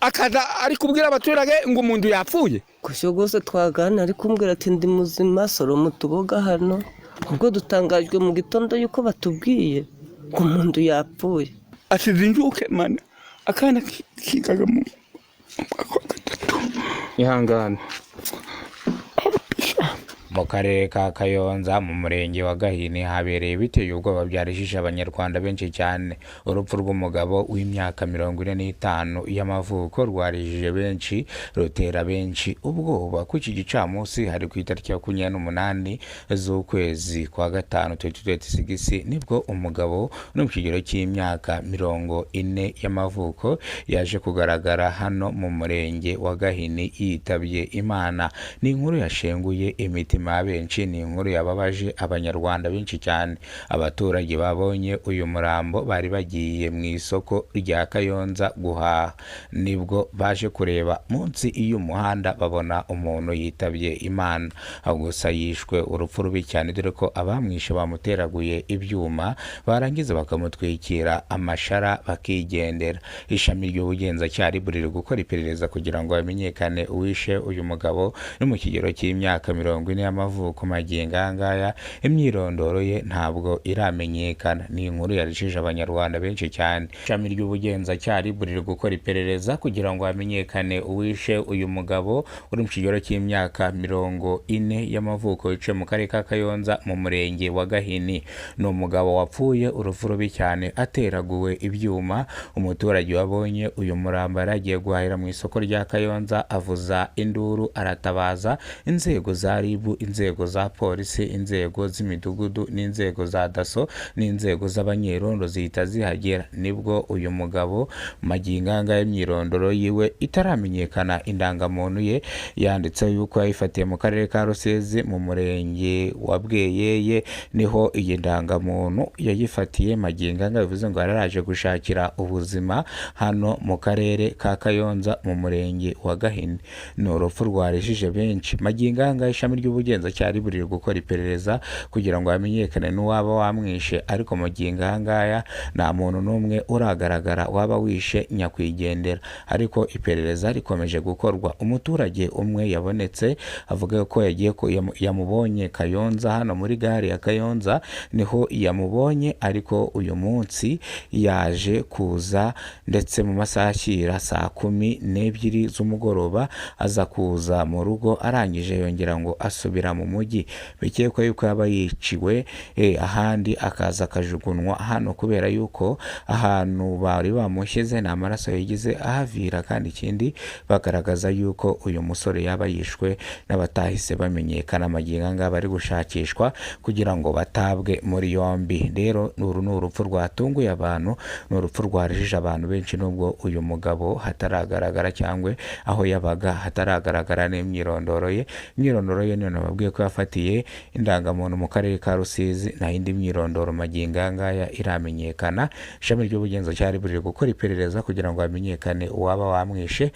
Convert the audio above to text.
akaza ari kubwira abaturage ngo umuntu yapfuye. Kusho gose twagana ari kumbwira ati ndi muzima soroma utuboga hano, ubwo dutangajwe mu gitondo yuko batubwiye ko umuntu yapfuye. Asizinjuke mana akana kigaga mu gatatu. Ihangane. Mu karere ka Kayonza mu murenge wa Gahini habereye biteye ubwoba byarishije abanyarwanda benshi cyane. Urupfu rw'umugabo w'imyaka 45 y'amavuko rwarijije benshi, rutera benshi ubwoba. Ku iki gicamunsi hari ku itariki ya 28 z'ukwezi kwa gatanu 2026 nibwo umugabo no mu kigero cy'imyaka 40 y'amavuko yaje kugaragara hano mu murenge wa Gahini yitabye Imana. Ni inkuru yashenguye imitima benshi, ni inkuru yababaje abanyarwanda benshi cyane. Abaturage babonye uyu murambo bari bagiye mu isoko rya Kayonza guhaha, nibwo baje kureba munsi y'umuhanda babona umuntu yitabye Imana. Gusa yishwe urupfu rubi cyane, dore ko abamwishe bamuteraguye ibyuma barangiza bakamutwikira amashara bakigendera. Ishami ry'ubugenzacyaha riri gukora iperereza kugira ngo hamenyekane uwishe uyu mugabo no mu kigero cy'imyaka 40 y'amavuko. Magingo ngaya imyirondoro ye ntabwo iramenyekana. Ni inkuru yarishije abanyarwanda benshi cyane. Ishami ry'ubugenzacyaha riri gukora iperereza kugira ngo hamenyekane uwishe uyu mugabo uri mu kigero cy'imyaka 40 y'amavuko wice mu karere ka Kayonza mu murenge wa Gahini. Ni umugabo wapfuye urupfu rubi cyane ateraguwe ibyuma. Umuturage wabonye uyu murambo yaragiye guhahira mu isoko rya Kayonza avuza induru aratabaza inzego za ribu, inzego za polisi, inzego z'imidugudu n'inzego za daso n'inzego z'abanyerondo zihita zihagera. Nibwo uyu mugabo magingo ngaya imyirondoro yiwe itaramenyekana, indangamuntu ye yanditse yuko yayifatiye mu karere ka Rusizi mu murenge wa Bweyeye, niho iyi ndangamuntu yayifatiye. Magingo ngaya bivuze ngo yaraje gushakira ubuzima hano mu karere ka Kayonza mu murenge wa Gahini. Ni urupfu rwarishije benshi. Magingo ngaya ishami ry'ubugenzacyaha riri gukora iperereza kugira ngo hamenyekane n'uwaba wamwishe, ariko magingo ngaya nta muntu n'umwe uragaragara waba wishe nyakwigendera, ariko iperereza rikomeje gukorwa. Umuturage umwe yabonetse avuga ko yagiye yamubonye Kayonza, hano muri gare ya Kayonza niho yamubonye, ariko uyu munsi yaje kuza ndetse mu masaha ashyira saa 12 z'umugoroba aza kuza mu rugo, arangije yongera ngo asubira mu mujyi. Bikekwa yuko yaba yiciwe ahandi akaza akajugunwa hano, kubera yuko ahantu bari bamushyize nta maraso yagize ahavira, kandi ikindi bagaragaza yuko uyu musore yaba yishwe n'abatahise bamenyekana. Magingo ngaya bari gushakishwa kugira ngo batabwe muri yombi. Rero uru ni urupfu rwatunguye abantu, ni urupfu rwarishije abantu benshi, nubwo uyu mugabo hataragaragara cyangwa aho yabaga hataragaragara n'imyirondoro ye. Imyirondoro ye niyo nababwiye ko yafatiye indangamuntu mu karere ka Rusizi, na indi myirondoro magingo ngaya iramenyekana. Ishami ry'ubugenzacyaha riri gukora iperereza kugira ngo hamenyekane uwaba wamwishe.